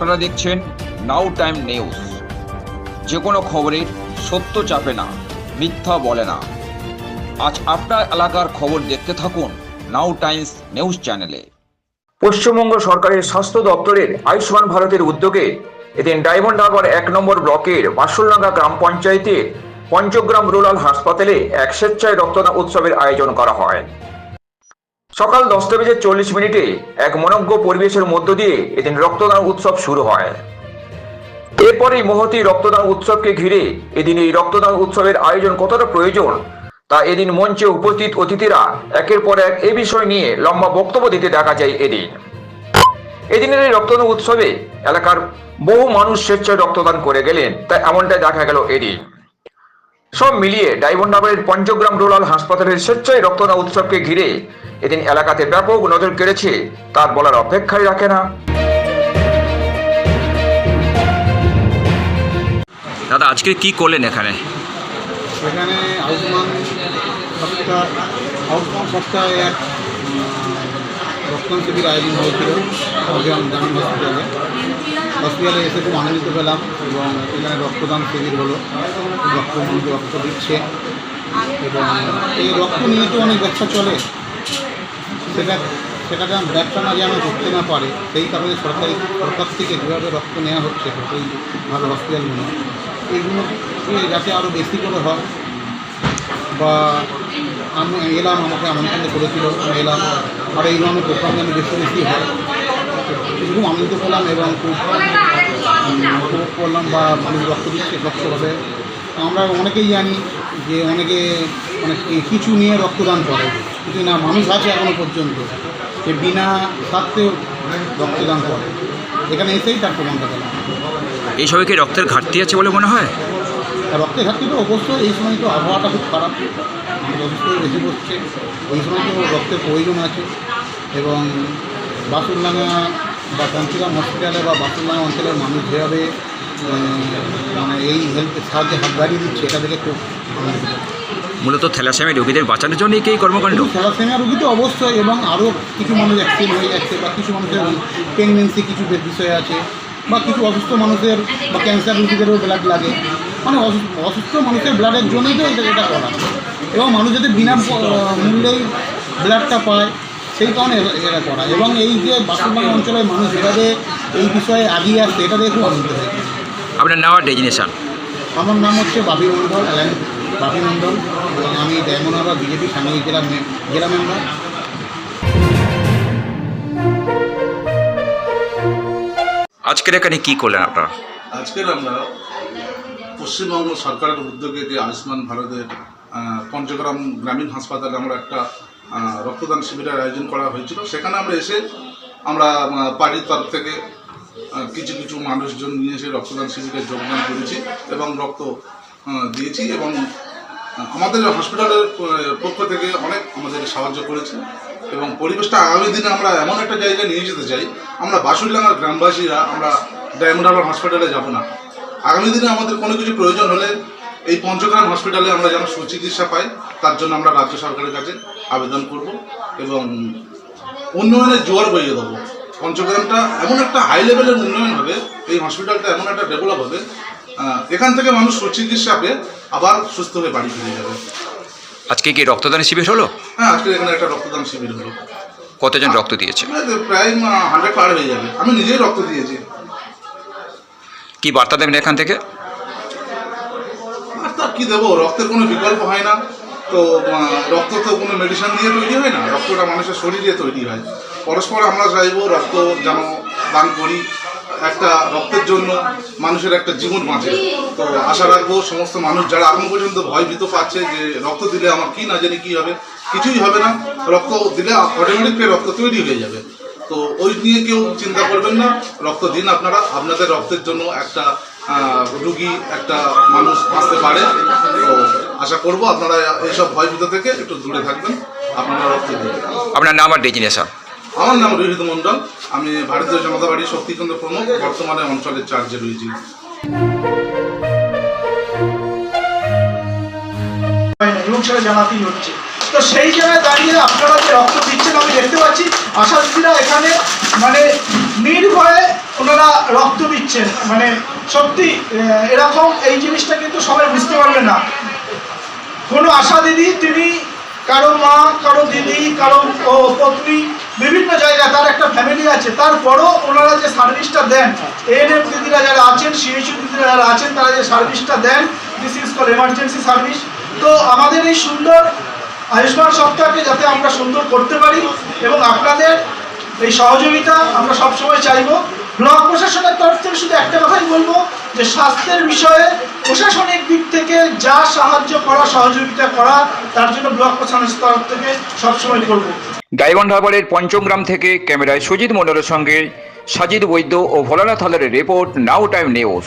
আপনারা দেখছেন নাও time news. যে কোনো খবরের সত্য চাপে না, মিথ্যা বলে না। আজ আপনার এলাকার খবর দেখতে থাকুন নাও টাইমস নিউজ চ্যানেলে। পশ্চিমবঙ্গ সরকারের স্বাস্থ্য দপ্তরের আয়ুষ্মান ভারতের উদ্যোগে এদিন ডায়মন্ড হারবার 1 নম্বর ব্লকের বাসুলডাঙ্গা গ্রাম পঞ্চায়েতের পঞ্চগ্রাম রুরাল হাসপাতালে এক স্বেচ্ছায় রক্তদান উৎসবের আয়োজন করা হয়। সকাল 10:40 এক মনোজ্ঞ পরিবেশের মধ্য দিয়ে এদিন রক্তদান উৎসব শুরু হয়। এরপরেই মহতী রক্তদান উৎসবকে ঘিরে এদিন এই রক্তদান উৎসবের আয়োজন কতটা প্রয়োজন তা এদিন মঞ্চে উপস্থিত অতিথিরা একের পর এক এ বিষয় নিয়ে লম্বা বক্তব্য দিতে দেখা যায়। এদিনের এই রক্তদান উৎসবে এলাকার বহু মানুষ স্বেচ্ছায় রক্তদান করে গেলেন, তাই এমনটাই দেখা গেল এদিন। সব মিলিয়ে ডায়মন্ড হারবারের পঞ্চগ্রাম রুরাল হাসপাতালের স্বেচ্ছায় রক্তদান উৎসবকে ঘিরে এদিন এলাকাতে ব্যাপক নজর কেড়েছে, তার বলার অপেক্ষাই রাখে না। দাদা, আজকে কি করলেন এখানে? এখানে আয়ুষ্মান সপ্তাহে এক রক্তদান শিবির আয়োজন হয়েছিল গ্রামীণ হসপিটালে এসে খুব আনন্দিত পেলাম এবং এখানে রক্তদান শিবির হলো, রক্ত দিচ্ছে এবং এই রক্ত নিয়ে তো অনেক ব্যবসা চলে, সেটাকে ব্যবসা না যেন করতে না পারে, সেই কারণে সরকার থেকে যেভাবে রক্ত নেওয়া হচ্ছে এই ভালো হসপিটালগুলো, এইগুলো যাতে আরও বেশি করে হয়। বা আমি এলাম, আমাকে আমন্ত্রণ করেছিল, আমি এলাম, আর এই ধরনের প্রোগ্রাম যেন বেশি হয় খুব আনন্দিত পেলাম এবং খুব উপভোগ করলাম। বা মানুষ রক্ত দিচ্ছে স্বচ্ছভাবে। আমরা অনেকেই জানি যে অনেকে মানে কিছু নিয়ে রক্তদান করে, কিন্তু না, মানুষ আছে এখনও পর্যন্ত যে বিনা স্বার্থেও রক্তদান করে। এখানে এসেই তার প্রমাণটা পেলাম। এই সময় কি রক্তের ঘাটতি আছে বলে মনে হয়? রক্তের ঘাটতি তো অবশ্যই, এই সময় তো আবহাওয়াটা খুব খারাপ, অসুস্থ বেশি পড়ছে, এই সময় তো রক্তের প্রয়োজন আছে। এবং বাসুলডাঙ্গা বা পঞ্চগ্রাম হসপিটালে বা বাসুলডাঙ্গা অঞ্চলের মানুষ যেভাবে মানে এই হেলথের সাহায্যে হাত বাড়িয়ে দিচ্ছে, এটা থেকে খুব মূলত থ্যালাসেমিয়া রোগীদের বাঁচানোর জন্য এই কর্মকাণ্ড। থ্যালাসেমিয়া রোগী তো অবশ্যই, এবং আরও কিছু মানুষ অ্যাক্সিডেন্ট হয়ে যাচ্ছে, বা কিছু মানুষের প্রেগনেন্সি কিছু বিষয় আছে, বা কিছু অসুস্থ মানুষের বা ক্যান্সার রোগীদেরও ব্লাড লাগে, মানে অসুস্থ মানুষের ব্লাডের জন্যই তো এটা করা, এবং মানুষ যাতে বিনা মূল্যেই ব্লাডটা পায় সেই কারণে এটা করা। এবং এই যে বাসুলডাঙ্গা অঞ্চলের মানুষ যেভাবে এই বিষয়ে আগিয়ে আসছে, এটা দেখে খুব আনন্দ হয়েছে। আপনার নাম আর ডেজিনেশন? আমার নাম হচ্ছে বাপি মণ্ডল, বাপি মণ্ডল, এবং আমি ডায়মন্ড হারবার বিজেপি সাংগঠনিক জেলা মেম্বার। আজকের এখানে কি করলেন আপনারা? আজকের আমরা পশ্চিমবঙ্গ সরকারের উদ্যোগে যে আয়ুষ্মান ভারতের পঞ্চগ্রাম গ্রামীণ হাসপাতালে আমরা একটা রক্তদান শিবিরের আয়োজন করা হয়েছিল। সেখানে আমরা এসে আমরা পার্টির তরফ থেকে কিছু কিছু মানুষজন নিয়ে এসে রক্তদান শিবিরে যোগদান করেছি এবং রক্ত দিয়েছি, এবং আমাদের হসপিটালের পক্ষ থেকে অনেক আমাদের সাহায্য করেছে। এবং পরিবেশটা আগামী দিনে আমরা এমন একটা জায়গায় নিয়ে যেতে চাই, আমরা বাসুলডাঙ্গার গ্রামবাসীরা আমরা ডায়মন্ড হারবার হসপিটালে যাব না। আগামী দিনে আমাদের কোনো কিছু প্রয়োজন হলে এই পঞ্চগ্রাম হসপিটালে আমরা যেন সুচিকিৎসা পাই, তার জন্য আমরা রাজ্য সরকারের কাছে আবেদন করব এবং উন্নয়নের জোয়ার বইয়ে দেবো। পঞ্চগ্রামটা এমন একটা হাই লেভেলের উন্নয়ন হবে, এই হসপিটালটা এমন একটা ডেভেলপ হবে, এখান থেকে মানুষ সুচিকিৎসা পেয়ে আবার সুস্থ হয়ে বাড়ি ফিরে যাবে। আজকে কি রক্তদান শিবির হলো? হ্যাঁ, আজকে এখানে একটা রক্তদান শিবির হলো। কতজন রক্ত দিয়েছে? প্রায় 100 পার হয়ে যাবে। আমি নিজেই রক্ত দিয়েছি। কি বার্তা দেবেন এখান থেকে? বার্তা কি দেবো, রক্তের কোনো বিকল্প হয় না তো। রক্ত তো কোনো মেডিসিন দিয়ে তৈরি হয় না, রক্তটা মানুষের শরীরে তৈরি হয়। পরস্পর আমরা চাইবো রক্ত যেন দান করি, একটা রক্তের জন্য মানুষের একটা জীবন বাঁচে। তো আশা রাখবো সমস্ত মানুষ যারা এখন পর্যন্ত ভয়ভীত পাচ্ছে যে রক্ত দিলে আমার কি না জানি কী হবে, কিছুই হবে না। রক্ত দিলে অটোমেটিক রক্ত তৈরি হয়ে যাবে, তো ওই নিয়ে কেউ চিন্তা করবেন না। রক্ত দিন আপনারা, আপনাদের রক্তের জন্য একটা রুগী, একটা মানুষ বাঁচতে পারে। তো আশা করবো আপনারা এইসব ভয়ভীত থেকে একটু দূরে থাকবেন, আপনারা রক্ত দিন। আপনার নাম আর ডেজিনেশন? আমার নাম রোহিত মণ্ডল, আমি ভারতীয় জনতা পার্টির শক্তিকেন্দ্র প্রমুখ, বর্তমানে অঞ্চলের চার্জে রয়েছি। এবং সেটা জানাতেই হচ্ছে। তো সেই জায়গায় দাঁড়িয়ে আপনারা যে রক্ত দিচ্ছেন আমি দেখতে পাচ্ছি আশা দিদিরা এখানে মানে নির্ভয়ে ওনারা রক্ত দিচ্ছেন, মানে সত্যি এরকম এই জিনিসটা কিন্তু সবাই বুঝতে পারবে না। কোনো আশা দিদি তিনি কারো মা, কারো দিদি, কারো পত্নী, বিভিন্ন জায়গায় তার একটা ফ্যামিলি আছে, তারপরও ওনারা যে সার্ভিসটা দেন, এএনএম দিদিরা যারা আছেন, সিএইচও দিদিরা যারা আছেন, তারা যে সার্ভিসটা দেন, this is call emergency service. তো আমাদের এই সুন্দর আয়ুষ্মান সপ্তাহকে যাতে আমরা সুন্দর করতে পারি এবং আপনাদের এই সহযোগিতা আমরা সবসময় চাইব। ব্লক প্রশাসনের তরফ থেকে শুধু একটা কথাই বলবো যে স্বাস্থ্যের বিষয়ে প্রশাসনিক দিক থেকে যা সাহায্য করা, সহযোগিতা করা, তার জন্য ব্লক প্রশাসনের তরফ থেকে সবসময় করব। গাইবান্ধা হাবড়ের পঞ্চমগ্রাম থেকে ক্যামেরায় সুজিত মণ্ডলের সঙ্গে সাজিদ বৈদ্য ও ভোলানাথ হালদারের রিপোর্ট, নাও টাইম নিউজ।